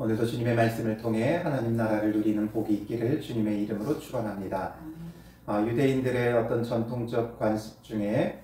오늘도 주님의 말씀을 통해 하나님 나라를 누리는 복이 있기를 주님의 이름으로 축원합니다. 유대인들의 어떤 전통적 관습 중에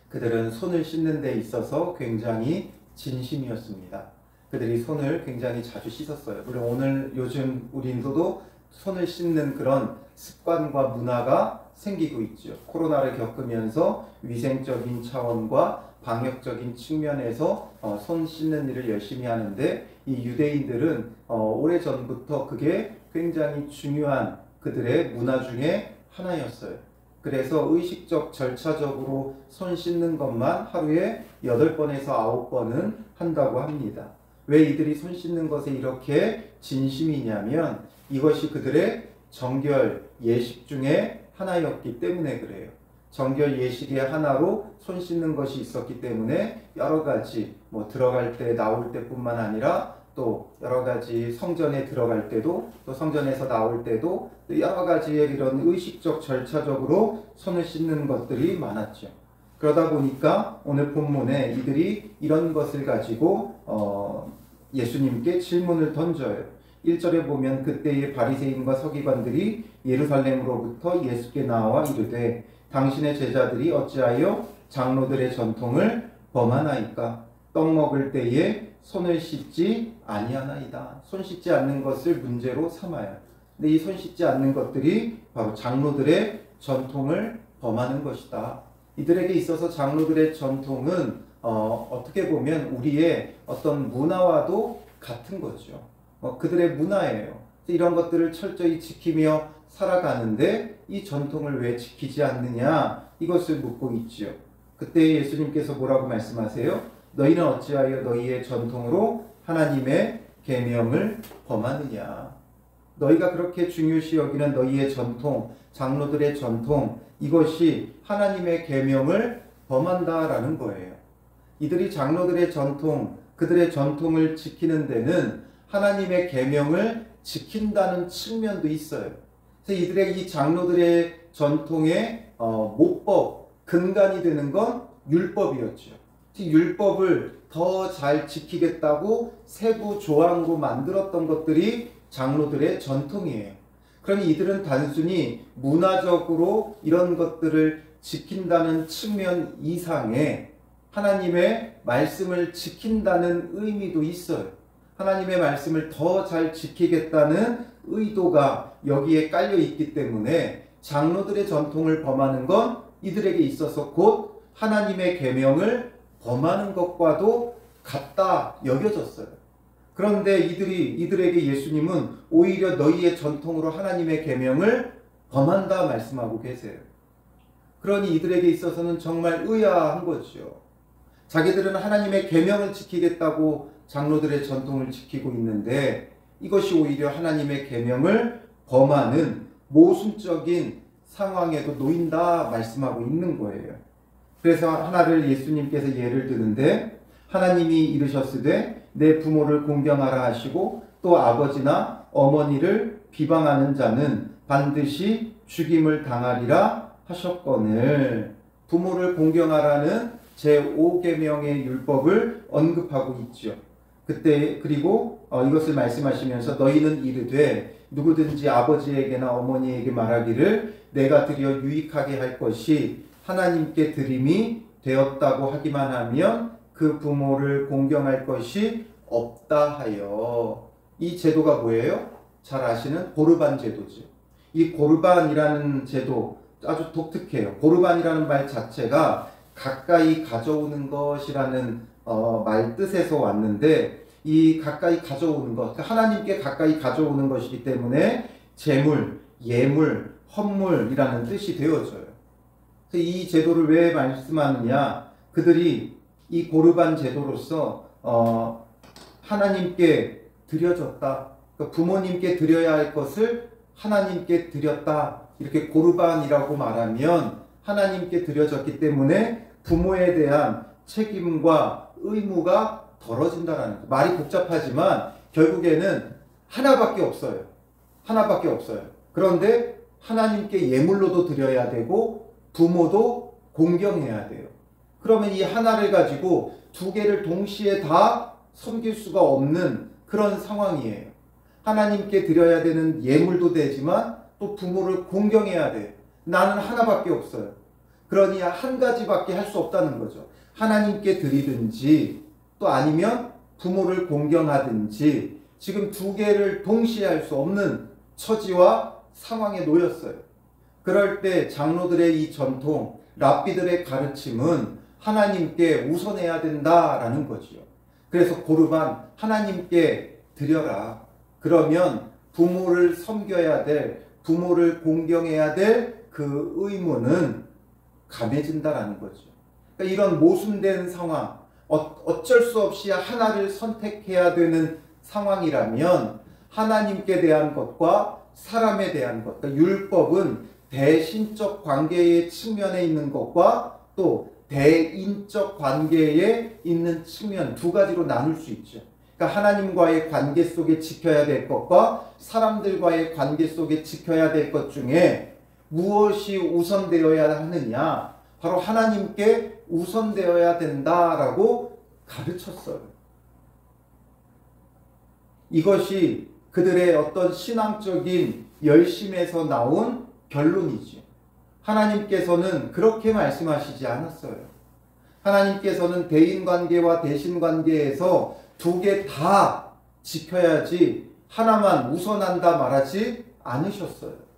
그들은 손을 씻는 데 있어서 굉장히 진심이었습니다. 그들이 손을 굉장히 자주 씻었어요. 물론 요즘 우리도 손을 씻는 그런 습관과 문화가 생기고 있죠. 코로나를 겪으면서 위생적인 차원과 방역적인 측면에서 손 씻는 일을 열심히 하는데, 이 유대인들은 오래전부터 그게 굉장히 중요한 그들의 문화 중에 하나였어요. 그래서 의식적 절차적으로 손 씻는 것만 하루에 8번에서 9번은 한다고 합니다. 왜 이들이 손 씻는 것에 이렇게 진심이냐면 이것이 그들의 정결 예식 중에 하나였기 때문에 그래요. 정결 예식의 하나로 손 씻는 것이 있었기 때문에 여러 가지 들어갈 때 나올 때뿐만 아니라 또 여러 가지 성전에 들어갈 때도, 또 성전에서 나올 때도 여러 가지의 이런 의식적 절차적으로 손을 씻는 것들이 많았죠. 그러다 보니까 오늘 본문에 이들이 이런 것을 가지고 예수님께 질문을 던져요. 1절에 보면 그때의 바리새인과 서기관들이 예루살렘으로부터 예수께 나와 이르되 당신의 제자들이 어찌하여 장로들의 전통을 범하나이까? 떡 먹을 때에 손을 씻지 아니하나이다. 손 씻지 않는 것을 문제로 삼아요. 근데 이 손 씻지 않는 것들이 바로 장로들의 전통을 범하는 것이다. 이들에게 있어서 장로들의 전통은 어떻게 보면 우리의 어떤 문화와도 같은 거죠. 그들의 문화예요. 이런 것들을 철저히 지키며 살아가는데 이 전통을 왜 지키지 않느냐, 이것을 묻고 있지요. 그때 예수님께서 뭐라고 말씀하세요? 너희는 어찌하여 너희의 전통으로 하나님의 계명을 범하느냐. 너희가 그렇게 중요시 여기는 너희의 전통, 장로들의 전통, 이것이 하나님의 계명을 범한다라는 거예요. 이들이 장로들의 전통, 그들의 전통을 지키는 데는 하나님의 계명을 지킨다는 측면도 있어요. 그래서 이들의 이 장로들의 전통의 모법, 근간이 되는 건 율법이었죠. 율법을 더 잘 지키겠다고 세부 조항으로 만들었던 것들이 장로들의 전통이에요. 그러니 이들은 단순히 문화적으로 이런 것들을 지킨다는 측면 이상에 하나님의 말씀을 지킨다는 의미도 있어요. 하나님의 말씀을 더 잘 지키겠다는 의도가 여기에 깔려 있기 때문에 장로들의 전통을 범하는 건 이들에게 있어서 곧 하나님의 계명을 범하는 것과도 같다 여겨졌어요. 그런데 이들에게 예수님은 오히려 너희의 전통으로 하나님의 계명을 범한다 말씀하고 계세요. 그러니 이들에게 있어서는 정말 의아한 거죠. 자기들은 하나님의 계명을 지키겠다고 장로들의 전통을 지키고 있는데 이것이 오히려 하나님의 계명을 범하는 모순적인 상황에도 놓인다 말씀하고 있는 거예요. 그래서 하나를 예수님께서 예를 드는데, 하나님이 이르셨으되 내 부모를 공경하라 하시고 또 아버지나 어머니를 비방하는 자는 반드시 죽임을 당하리라 하셨거늘. 부모를 공경하라는 제5계명의 율법을 언급하고 있죠. 그때 그리고 이것을 말씀하시면서 너희는 이르되 누구든지 아버지에게나 어머니에게 말하기를 내가 드려 유익하게 할 것이 하나님께 드림이 되었다고 하기만 하면 그 부모를 공경할 것이 없다 하여. 이 제도가 뭐예요? 잘 아시는 고르반 제도죠. 이 고르반이라는 제도 아주 독특해요. 고르반이라는 말 자체가 가까이 가져오는 것이라는 말 뜻에서 왔는데, 이 가까이 가져오는 것, 하나님께 가까이 가져오는 것이기 때문에 제물, 예물, 헌물이라는 뜻이 되어져요. 그래서 이 제도를 왜 말씀하느냐, 그들이 이 고르반 제도로서 하나님께 드려졌다, 그러니까 부모님께 드려야 할 것을 하나님께 드렸다, 이렇게 고르반이라고 말하면 하나님께 드려졌기 때문에 부모에 대한 책임과 의무가 덜어진다라는 거예요. 말이 복잡하지만 결국에는 하나밖에 없어요. 하나밖에 없어요. 그런데 하나님께 예물로도 드려야 되고 부모도 공경해야 돼요. 그러면 이 하나를 가지고 두 개를 동시에 다 섬길 수가 없는 그런 상황이에요. 하나님께 드려야 되는 예물도 되지만 또 부모를 공경해야 돼. 나는 하나밖에 없어요. 그러니 한 가지밖에 할 수 없다는 거죠. 하나님께 드리든지 또 아니면 부모를 공경하든지 지금 두 개를 동시에 할 수 없는 처지와 상황에 놓였어요. 그럴 때 장로들의 이 전통, 랍비들의 가르침은 하나님께 우선해야 된다라는 거지요. 그래서 고르반 하나님께 드려라. 그러면 부모를 섬겨야 될, 부모를 공경해야 될 그 의무는 감해진다라는 거죠. 그러니까 이런 모순된 상황, 어쩔 수 없이 하나를 선택해야 되는 상황이라면 하나님께 대한 것과 사람에 대한 것, 그러니까 율법은 대신적 관계의 측면에 있는 것과 또 대인적 관계에 있는 측면 두 가지로 나눌 수 있죠. 그러니까 하나님과의 관계 속에 지켜야 될 것과 사람들과의 관계 속에 지켜야 될 것 중에 무엇이 우선되어야 하느냐? 바로 하나님께 우선되어야 된다라고 가르쳤어요. 이것이 그들의 어떤 신앙적인 열심에서 나온 결론이죠. 하나님께서는 그렇게 말씀하시지 않았어요. 하나님께서는 대인관계와 대신관계에서 두 개 다 지켜야지 하나만 우선한다 말하지 않으셨어요.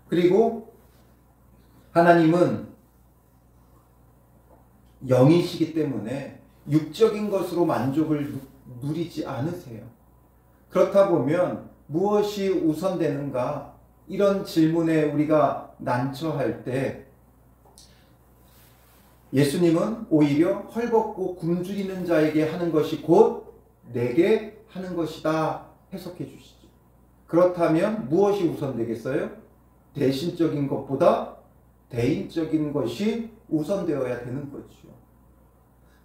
그리고 하나님은 영이시기 때문에 육적인 것으로 만족을 누리지 않으세요. 그렇다 보면 무엇이 우선되는가? 이런 질문에 우리가 난처할 때 예수님은 오히려 헐벗고 굶주리는 자에게 하는 것이 곧 내게 하는 것이다 해석해 주시죠. 그렇다면 무엇이 우선되겠어요? 대신적인 것보다 대인적인 것이 우선되어야 되는 거죠.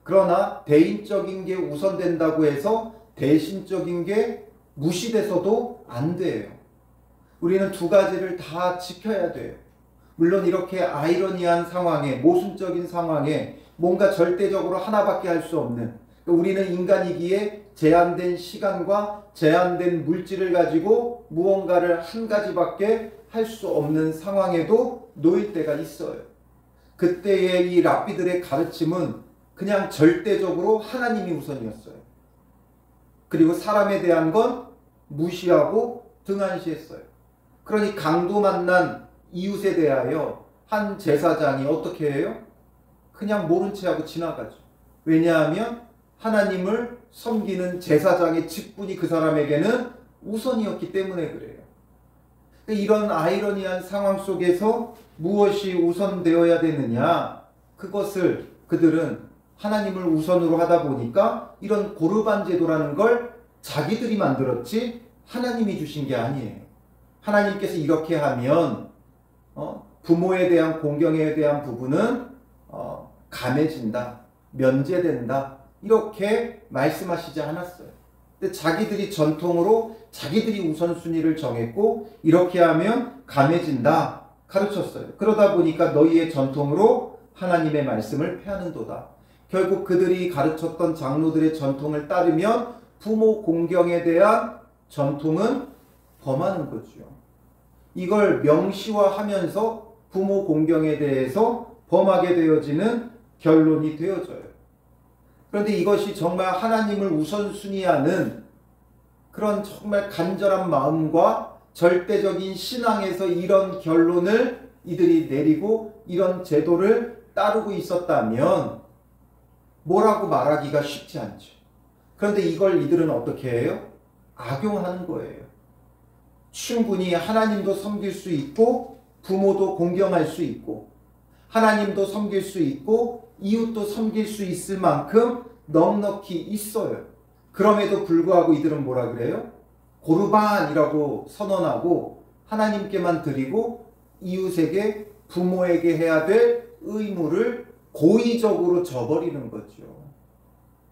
그러나 대인적인 게 우선된다고 해서 대신적인 게 무시돼서도 안 돼요. 우리는 두 가지를 다 지켜야 돼요. 물론 이렇게 아이러니한 상황에, 모순적인 상황에 뭔가 절대적으로 하나밖에 할 수 없는, 우리는 인간이기에 제한된 시간과 제한된 물질을 가지고 무언가를 한 가지밖에 할 수 없는 상황에도 놓일 때가 있어요. 그때의 이 랍비들의 가르침은 그냥 절대적으로 하나님이 우선이었어요. 그리고 사람에 대한 건 무시하고 등한시했어요. 그러니 강도 만난 이웃에 대하여 한 제사장이 어떻게 해요? 그냥 모른 채 하고 지나가죠. 왜냐하면 하나님을 섬기는 제사장의 직분이 그 사람에게는 우선이었기 때문에 그래요. 이런 아이러니한 상황 속에서 무엇이 우선되어야 되느냐? 그것을 그들은 하나님을 우선으로 하다 보니까 이런 고르반 제도라는 걸 자기들이 만들었지 하나님이 주신 게 아니에요. 하나님께서 이렇게 하면 부모에 대한 공경에 대한 부분은 감해진다, 면제된다 이렇게 말씀하시지 않았어요. 근데 자기들이 전통으로 자기들이 우선순위를 정했고 이렇게 하면 감해진다 가르쳤어요. 그러다 보니까 너희의 전통으로 하나님의 말씀을 폐하는도다. 결국 그들이 가르쳤던 장로들의 전통을 따르면 부모 공경에 대한 전통은 범하는 거죠. 이걸 명시화하면서 부모 공경에 대해서 범하게 되어지는 결론이 되어져요. 그런데 이것이 정말 하나님을 우선순위하는 그런 정말 간절한 마음과 절대적인 신앙에서 이런 결론을 이들이 내리고 이런 제도를 따르고 있었다면 뭐라고 말하기가 쉽지 않죠. 그런데 이걸 이들은 어떻게 해요? 악용하는 거예요. 충분히 하나님도 섬길 수 있고 부모도 공경할 수 있고 하나님도 섬길 수 있고 이웃도 섬길 수 있을 만큼 넉넉히 있어요. 그럼에도 불구하고 이들은 뭐라 그래요? 고르반이라고 선언하고 하나님께만 드리고 이웃에게 부모에게 해야 될 의무를 고의적으로 저버리는 거죠.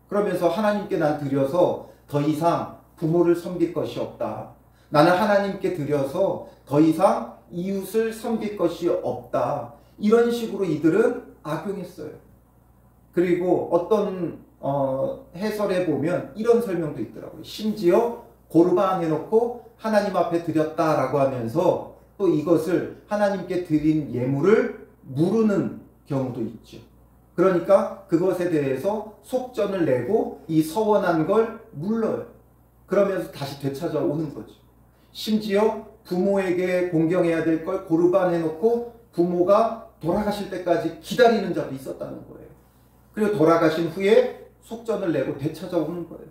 그러면서 하나님께 난 드려서 더 이상 부모를 섬길 것이 없다. 나는 하나님께 드려서 더 이상 이웃을 섬길 것이 없다. 이런 식으로 이들은 악용했어요. 그리고 어떤 해설해 보면 이런 설명도 있더라고요. 심지어 고르반 해놓고 하나님 앞에 드렸다라고 하면서 또 이것을 하나님께 드린 예물을 무르는 경우도 있죠. 그러니까 그것에 대해서 속전을 내고 이 서원한 걸 물러요. 그러면서 다시 되찾아오는 거죠. 심지어 부모에게 공경해야 될 걸 고르반 해놓고 부모가 돌아가실 때까지 기다리는 자도 있었다는 거예요. 그리고 돌아가신 후에 속전을 내고 되찾아오는 거예요.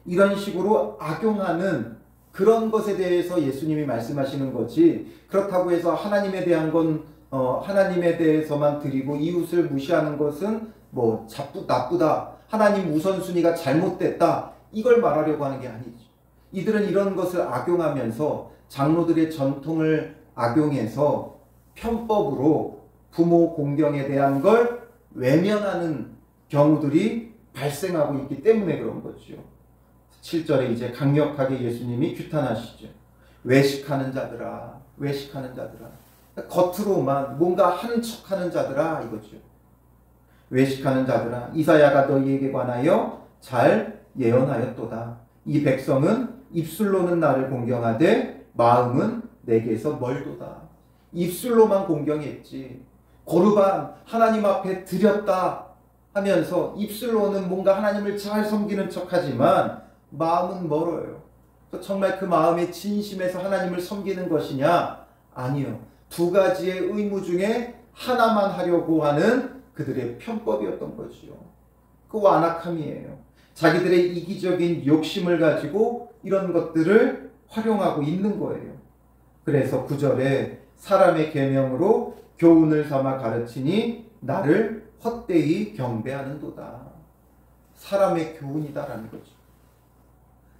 이런 식으로 악용하는 그런 것에 대해서 예수님이 말씀하시는 거지, 그렇다고 해서 하나님에 대한 건 하나님에 대해서만 드리고 이웃을 무시하는 것은 뭐 나쁘다, 하나님 우선순위가 잘못됐다, 이걸 말하려고 하는 게 아니죠. 이들은 이런 것을 악용하면서 장로들의 전통을 악용해서 편법으로 부모 공경에 대한 걸 외면하는 경우들이 발생하고 있기 때문에 그런 거죠. 7절에 이제 강력하게 예수님이 규탄하시죠. 외식하는 자들아, 외식하는 자들아. 겉으로만 뭔가 하는 척하는 자들아, 이거죠. 외식하는 자들아, 이사야가 너희에게 관하여 잘 예언하였도다. 이 백성은 입술로는 나를 공경하되 마음은 내게서 멀도다. 입술로만 공경했지, 고르반 하나님 앞에 드렸다 하면서 입술로는 뭔가 하나님을 잘 섬기는 척하지만 마음은 멀어요. 정말 그 마음의 진심에서 하나님을 섬기는 것이냐? 아니요. 두 가지의 의무 중에 하나만 하려고 하는 그들의 편법이었던 거지요. 그 완악함이에요. 자기들의 이기적인 욕심을 가지고 이런 것들을 활용하고 있는 거예요. 그래서 9절에 사람의 계명으로 교훈을 삼아 가르치니 나를 헛되이 경배하는도다. 사람의 교훈이다라는 거죠.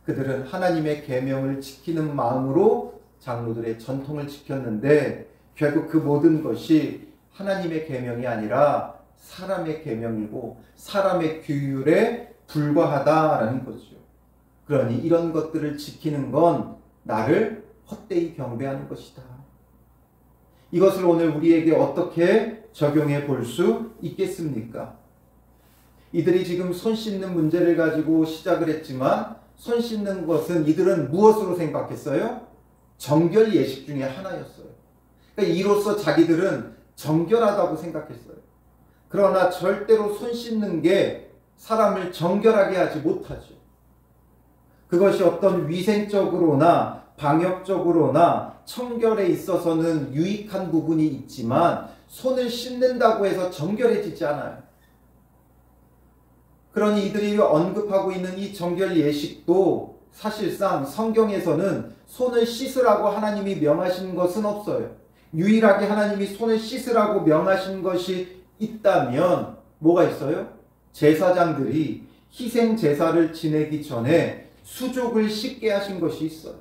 그들은 하나님의 계명을 지키는 마음으로 장로들의 전통을 지켰는데 결국 그 모든 것이 하나님의 계명이 아니라 사람의 계명이고 사람의 규율에 불과하다라는 거죠. 그러니 이런 것들을 지키는 건 나를 헛되이 경배하는 것이다. 이것을 오늘 우리에게 어떻게 적용해 볼 수 있겠습니까? 이들이 지금 손 씻는 문제를 가지고 시작을 했지만 손 씻는 것은 이들은 무엇으로 생각했어요? 정결 예식 중에 하나였어요. 그러니까 이로써 자기들은 정결하다고 생각했어요. 그러나 절대로 손 씻는 게 사람을 정결하게 하지 못하죠. 그것이 어떤 위생적으로나 방역적으로나 청결에 있어서는 유익한 부분이 있지만 손을 씻는다고 해서 정결해지지 않아요. 그러니 이들이 언급하고 있는 이 정결 예식도 사실상 성경에서는 손을 씻으라고 하나님이 명하신 것은 없어요. 유일하게 하나님이 손을 씻으라고 명하신 것이 있다면 뭐가 있어요? 제사장들이 희생 제사를 지내기 전에 수족을 씻게 하신 것이 있어요.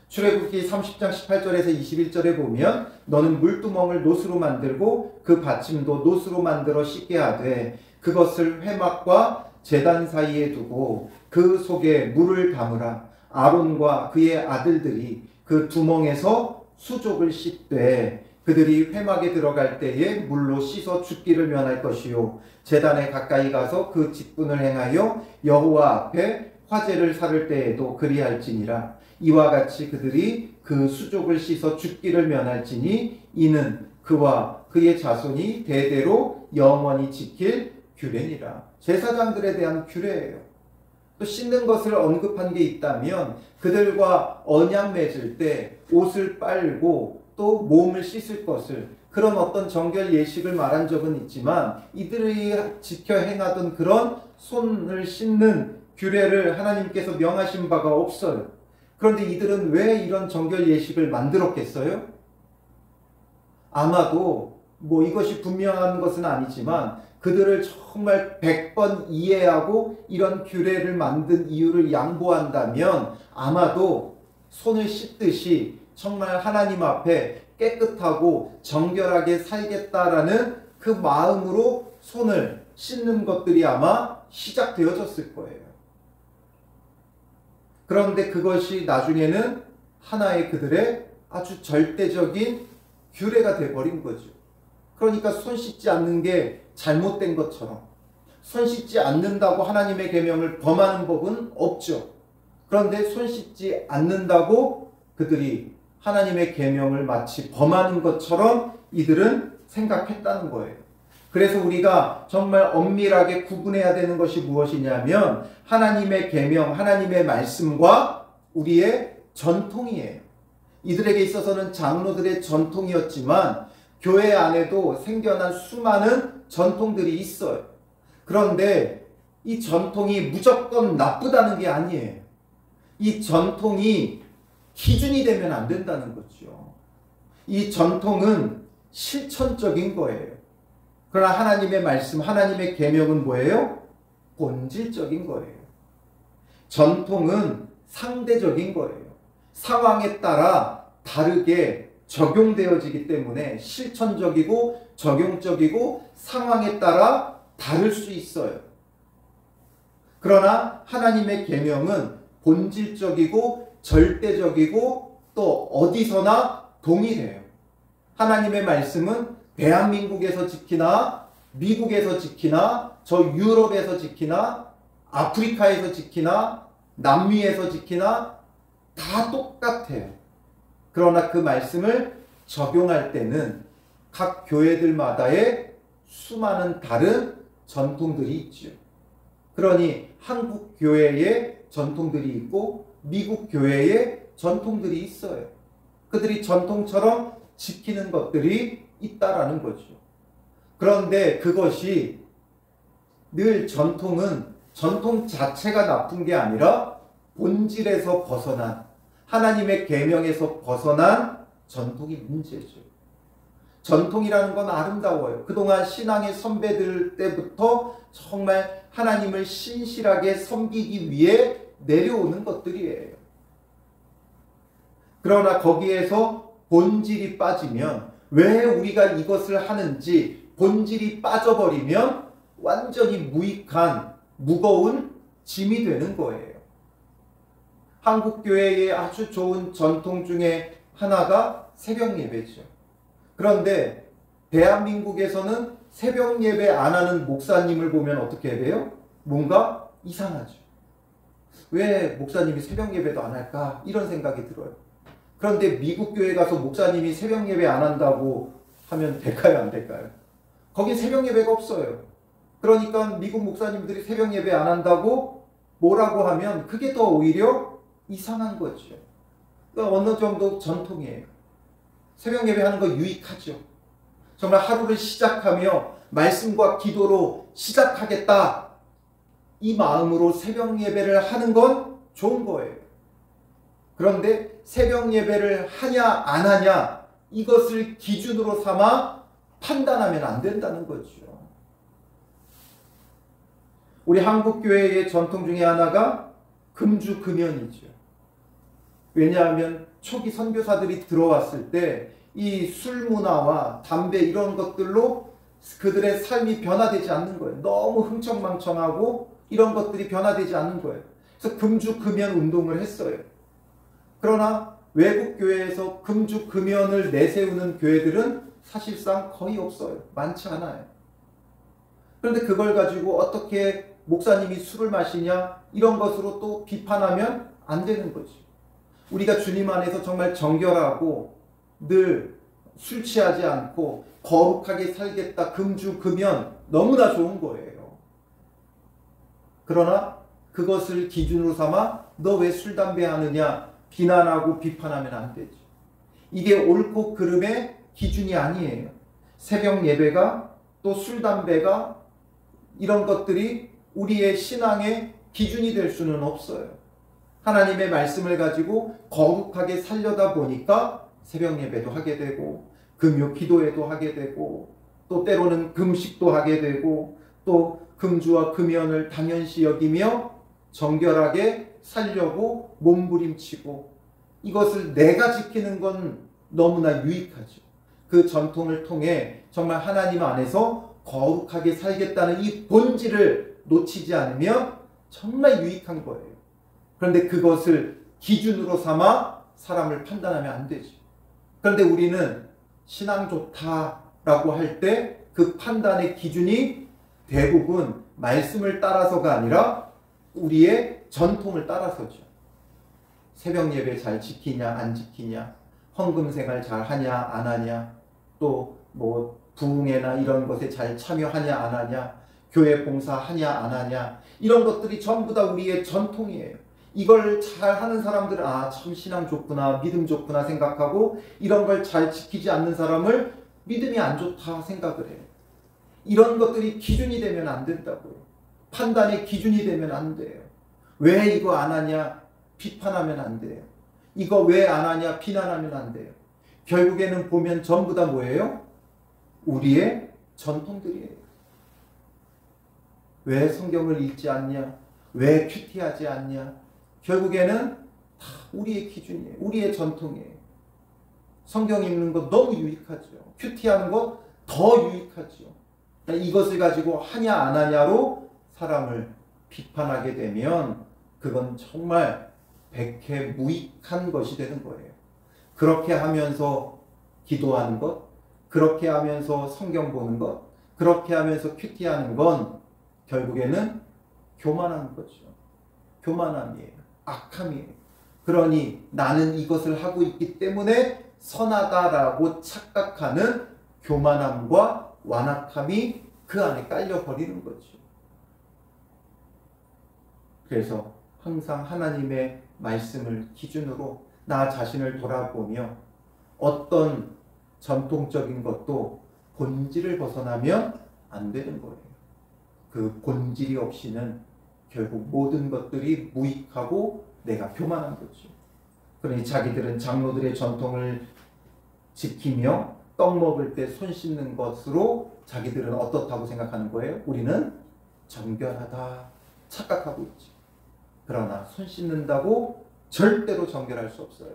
출애굽기 30장 18절에서 21절에 보면 너는 물두멍을 노스로 만들고 그 받침도 노스로 만들어 씻게 하되 그것을 회막과 제단 사이에 두고 그 속에 물을 담으라. 아론과 그의 아들들이 그 두멍에서 수족을 씻되 그들이 회막에 들어갈 때에 물로 씻어 죽기를 면할 것이요 제단에 가까이 가서 그 직분을 행하여 여호와 앞에 화제를 살을 때에도 그리할지니라. 이와 같이 그들이 그 수족을 씻어 죽기를 면할지니 이는 그와 그의 자손이 대대로 영원히 지킬 규례니라. 제사장들에 대한 규례예요. 또 씻는 것을 언급한 게 있다면 그들과 언약 맺을 때 옷을 빨고 또 몸을 씻을 것을, 그런 어떤 정결 예식을 말한 적은 있지만 이들이 지켜 행하던 그런 손을 씻는 규례를 하나님께서 명하신 바가 없어요. 그런데 이들은 왜 이런 정결 예식을 만들었겠어요? 아마도 이것이 분명한 것은 아니지만 그들을 정말 100번 이해하고 이런 규례를 만든 이유를 양보한다면 아마도 손을 씻듯이 정말 하나님 앞에 깨끗하고 정결하게 살겠다라는 그 마음으로 손을 씻는 것들이 아마 시작되어졌을 거예요. 그런데 그것이 나중에는 하나의 그들의 아주 절대적인 규례가 되어버린 거죠. 그러니까 손 씻지 않는 게 잘못된 것처럼, 손 씻지 않는다고 하나님의 계명을 범하는 법은 없죠. 그런데 손 씻지 않는다고 그들이 하나님의 계명을 마치 범하는 것처럼 이들은 생각했다는 거예요. 그래서 우리가 정말 엄밀하게 구분해야 되는 것이 무엇이냐면 하나님의 계명, 하나님의 말씀과 우리의 전통이에요. 이들에게 있어서는 장로들의 전통이었지만 교회 안에도 생겨난 수많은 전통들이 있어요. 그런데 이 전통이 무조건 나쁘다는 게 아니에요. 이 전통이 기준이 되면 안 된다는 거죠. 이 전통은 실천적인 거예요. 그러나 하나님의 말씀, 하나님의 계명은 뭐예요? 본질적인 거예요. 전통은 상대적인 거예요. 상황에 따라 다르게 적용되어지기 때문에 실천적이고 적용적이고 상황에 따라 다를 수 있어요. 그러나 하나님의 계명은 본질적이고 절대적이고 또 어디서나 동일해요. 하나님의 말씀은 대한민국에서 지키나 미국에서 지키나 저 유럽에서 지키나 아프리카에서 지키나 남미에서 지키나 다 똑같아요. 그러나 그 말씀을 적용할 때는 각 교회들마다의 수많은 다른 전통들이 있죠. 그러니 한국 교회의 전통들이 있고 미국 교회의 전통들이 있어요. 그들이 전통처럼 지키는 것들이 있다라는 거죠. 그런데 그것이 늘 전통은 전통 자체가 나쁜 게 아니라 본질에서 벗어난 하나님의 계명에서 벗어난 전통이 문제죠. 전통이라는 건 아름다워요. 그동안 신앙의 선배들 때부터 정말 하나님을 신실하게 섬기기 위해 내려오는 것들이에요. 그러나 거기에서 본질이 빠지면 왜 우리가 이것을 하는지 본질이 빠져버리면 완전히 무익한 무거운 짐이 되는 거예요. 한국교회의 아주 좋은 전통 중에 하나가 새벽 예배죠. 그런데 대한민국에서는 새벽 예배 안 하는 목사님을 보면 어떻게 돼요? 뭔가 이상하죠. 왜 목사님이 새벽 예배도 안 할까? 이런 생각이 들어요. 그런데 미국 교회 가서 목사님이 새벽 예배 안 한다고 하면 될까요? 안 될까요? 거기 새벽 예배가 없어요. 그러니까 미국 목사님들이 새벽 예배 안 한다고 뭐라고 하면 그게 더 오히려 이상한 거죠. 그러니까 어느 정도 전통이에요. 새벽 예배하는 거 유익하죠. 정말 하루를 시작하며 말씀과 기도로 시작하겠다. 이 마음으로 새벽 예배를 하는 건 좋은 거예요. 그런데 새벽 예배를 하냐 안 하냐 이것을 기준으로 삼아 판단하면 안 된다는 거죠. 우리 한국교회의 전통 중에 하나가 금주금연이죠. 왜냐하면 초기 선교사들이 들어왔을 때 이 술 문화와 담배 이런 것들로 그들의 삶이 변화되지 않는 거예요. 너무 흥청망청하고 이런 것들이 변화되지 않는 거예요. 그래서 금주금연 운동을 했어요. 그러나 외국 교회에서 금주금연을 내세우는 교회들은 사실상 거의 없어요. 많지 않아요. 그런데 그걸 가지고 어떻게 목사님이 술을 마시냐 이런 것으로 또 비판하면 안 되는 거지. 우리가 주님 안에서 정말 정결하고 늘 술 취하지 않고 거룩하게 살겠다. 금주금연 너무나 좋은 거예요. 그러나 그것을 기준으로 삼아 너 왜 술 담배 하느냐 비난하고 비판하면 안 되지. 이게 옳고 그름의 기준이 아니에요. 새벽 예배가 또 술 담배가 이런 것들이 우리의 신앙의 기준이 될 수는 없어요. 하나님의 말씀을 가지고 거룩하게 살려다 보니까 새벽 예배도 하게 되고 금요 기도회도 하게 되고 또 때로는 금식도 하게 되고 또 금주와 금연을 당연시 여기며 정결하게 살려고 몸부림치고 이것을 내가 지키는 건 너무나 유익하죠. 그 전통을 통해 정말 하나님 안에서 거룩하게 살겠다는 이 본질을 놓치지 않으면 정말 유익한 거예요. 그런데 그것을 기준으로 삼아 사람을 판단하면 안 되죠. 그런데 우리는 신앙 좋다라고 할 때 그 판단의 기준이 대부분 말씀을 따라서가 아니라 우리의 전통을 따라서죠. 새벽 예배 잘 지키냐 안 지키냐, 헌금 생활 잘 하냐 안 하냐, 또 뭐 부흥회나 이런 것에 잘 참여하냐 안 하냐, 교회 봉사하냐 안 하냐, 이런 것들이 전부 다 우리의 전통이에요. 이걸 잘 하는 사람들은 참 신앙 좋구나, 믿음 좋구나 생각하고, 이런 걸 잘 지키지 않는 사람을 믿음이 안 좋다 생각을 해요. 이런 것들이 기준이 되면 안 된다고요. 판단의 기준이 되면 안 돼요. 왜 이거 안 하냐 비판하면 안 돼요. 이거 왜 안 하냐 비난하면 안 돼요. 결국에는 보면 전부 다 뭐예요? 우리의 전통들이에요. 왜 성경을 읽지 않냐? 왜 큐티하지 않냐? 결국에는 다 우리의 기준이에요. 우리의 전통이에요. 성경 읽는 거 너무 유익하죠. 큐티하는 거 더 유익하죠. 이것을 가지고 하냐 안 하냐로 사람을 비판하게 되면 그건 정말 백해무익한 것이 되는 거예요. 그렇게 하면서 기도하는 것, 그렇게 하면서 성경 보는 것, 그렇게 하면서 큐티하는 건 결국에는 교만한 거죠. 교만함이에요. 악함이에요. 그러니 나는 이것을 하고 있기 때문에 선하다라고 착각하는 교만함과 완악함이 그 안에 깔려버리는 거죠. 그래서 항상 하나님의 말씀을 기준으로 나 자신을 돌아보며 어떤 전통적인 것도 본질을 벗어나면 안 되는 거예요. 그 본질이 없이는 결국 모든 것들이 무익하고 내가 교만한 거죠. 그러니 자기들은 장로들의 전통을 지키며 떡 먹을 때 손 씻는 것으로 자기들은 어떻다고 생각하는 거예요? 우리는 정결하다 착각하고 있죠. 그러나 손 씻는다고 절대로 정결할 수 없어요.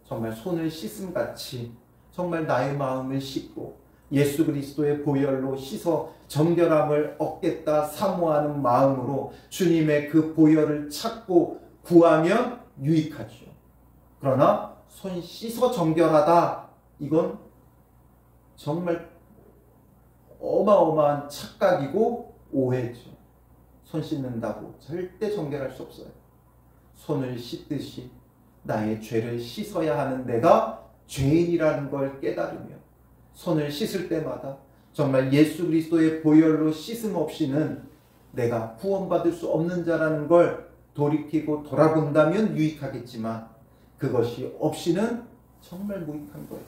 정말 손을 씻음같이 정말 나의 마음을 씻고 예수 그리스도의 보혈로 씻어 정결함을 얻겠다 사모하는 마음으로 주님의 그 보혈을 찾고 구하면 유익하죠. 그러나 손 씻어 정결하다, 이건 정말 어마어마한 착각이고 오해죠. 손 씻는다고 절대 정결할 수 없어요. 손을 씻듯이 나의 죄를 씻어야 하는 내가 죄인이라는 걸 깨달으며 손을 씻을 때마다 정말 예수 그리스도의 보혈로 씻음 없이는 내가 구원받을 수 없는 자라는 걸 돌이키고 돌아본다면 유익하겠지만 그것이 없이는 정말 무익한 거예요.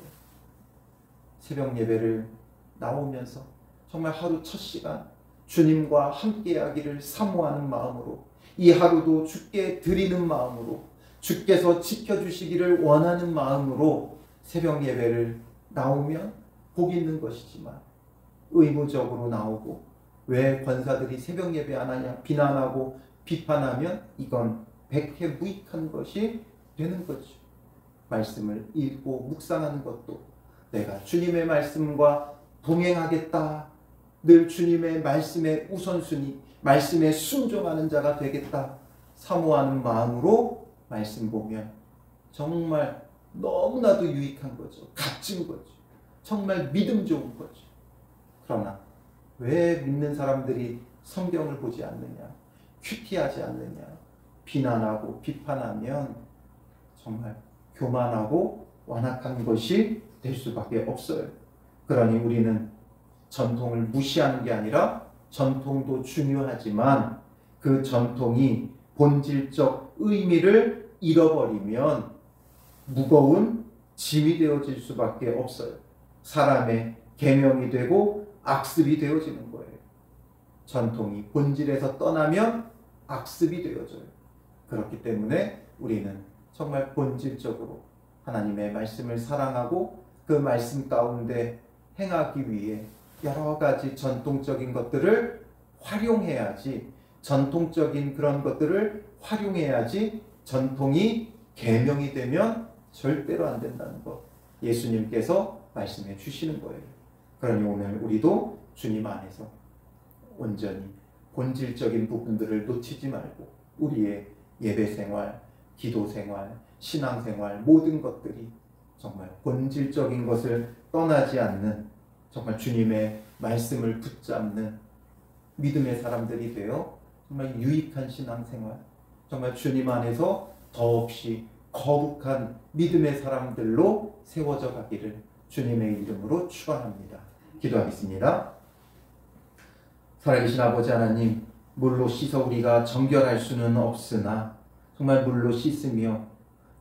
새벽 예배를 나오면서 정말 하루 첫 시간 주님과 함께하기를 사모하는 마음으로, 이 하루도 주께 드리는 마음으로, 주께서 지켜주시기를 원하는 마음으로 새벽 예배를 나오면 복 있는 것이지만 의무적으로 나오고 왜 권사들이 새벽 예배 안 하냐 비난하고 비판하면 이건 백해무익한 것이 되는 거죠. 말씀을 읽고 묵상하는 것도 내가 주님의 말씀과 동행하겠다, 늘 주님의 말씀의 우선순위, 말씀에 순종하는 자가 되겠다 사모하는 마음으로 말씀 보면 정말 너무나도 유익한 거죠. 값진 거죠. 정말 믿음 좋은 거죠. 그러나 왜 믿는 사람들이 성경을 보지 않느냐, 큐티하지 않느냐, 비난하고 비판하면 정말 교만하고 완악한 것이 될 수밖에 없어요. 그러니 우리는 전통을 무시하는 게 아니라 전통도 중요하지만 그 전통이 본질적 의미를 잃어버리면 무거운 짐이 되어질 수밖에 없어요. 사람의 계명이 되고 악습이 되어지는 거예요. 전통이 본질에서 떠나면 악습이 되어져요. 그렇기 때문에 우리는 정말 본질적으로 하나님의 말씀을 사랑하고 그 말씀 가운데 행하기 위해 여러 가지 전통적인 것들을 활용해야지, 전통적인 그런 것들을 활용해야지 전통이 계명이 되면 절대로 안 된다는 것 예수님께서 말씀해 주시는 거예요. 그러니 오늘 우리도 주님 안에서 온전히 본질적인 부분들을 놓치지 말고 우리의 예배생활, 기도생활, 신앙생활 모든 것들이 정말 본질적인 것을 떠나지 않는 정말 주님의 말씀을 붙잡는 믿음의 사람들이 되어 정말 유익한 신앙생활, 정말 주님 안에서 더없이 거룩한 믿음의 사람들로 세워져 가기를 주님의 이름으로 축원합니다. 기도하겠습니다. 살아계신 아버지 하나님, 물로 씻어 우리가 정결할 수는 없으나 정말 물로 씻으며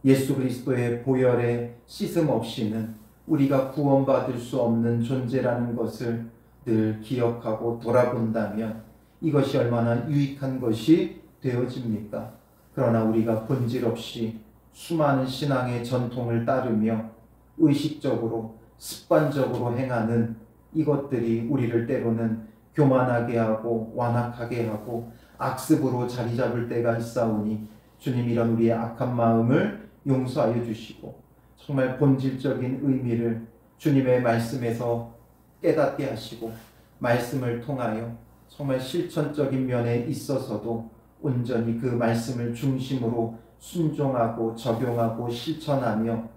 예수 그리스도의 보혈에 씻음 없이는 우리가 구원받을 수 없는 존재라는 것을 늘 기억하고 돌아본다면 이것이 얼마나 유익한 것이 되어집니까? 그러나 우리가 본질 없이 수많은 신앙의 전통을 따르며 의식적으로 습관적으로 행하는 이것들이 우리를 때로는 교만하게 하고 완악하게 하고 악습으로 자리 잡을 때가 있사오니 주님, 이런 우리의 악한 마음을 용서하여 주시고 정말 본질적인 의미를 주님의 말씀에서 깨닫게 하시고 말씀을 통하여 정말 실천적인 면에 있어서도 온전히 그 말씀을 중심으로 순종하고 적용하고 실천하며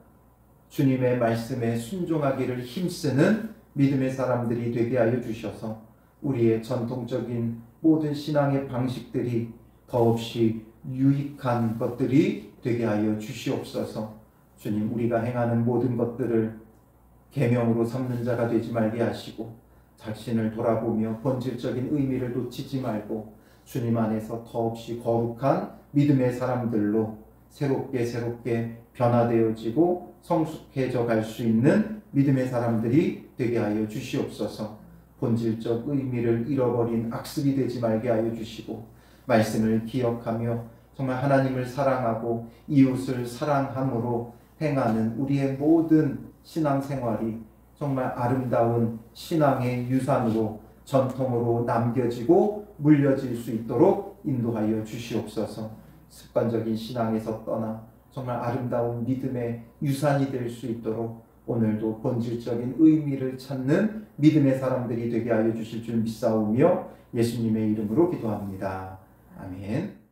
주님의 말씀에 순종하기를 힘쓰는 믿음의 사람들이 되게 하여 주셔서 우리의 전통적인 모든 신앙의 방식들이 더없이 유익한 것들이 되게 하여 주시옵소서. 주님, 우리가 행하는 모든 것들을 계명으로 삼는 자가 되지 말게 하시고 자신을 돌아보며 본질적인 의미를 놓치지 말고 주님 안에서 더없이 거룩한 믿음의 사람들로 새롭게 변화되어지고 성숙해져 갈 수 있는 믿음의 사람들이 되게 하여 주시옵소서. 본질적 의미를 잃어버린 악습이 되지 말게 하여 주시고 말씀을 기억하며 정말 하나님을 사랑하고 이웃을 사랑함으로 행하는 우리의 모든 신앙생활이 정말 아름다운 신앙의 유산으로 전통으로 남겨지고 물려질 수 있도록 인도하여 주시옵소서. 습관적인 신앙에서 떠나 정말 아름다운 믿음의 유산이 될 수 있도록 오늘도 본질적인 의미를 찾는 믿음의 사람들이 되게 하여 주실 줄 믿사오며 예수님의 이름으로 기도합니다. 아멘.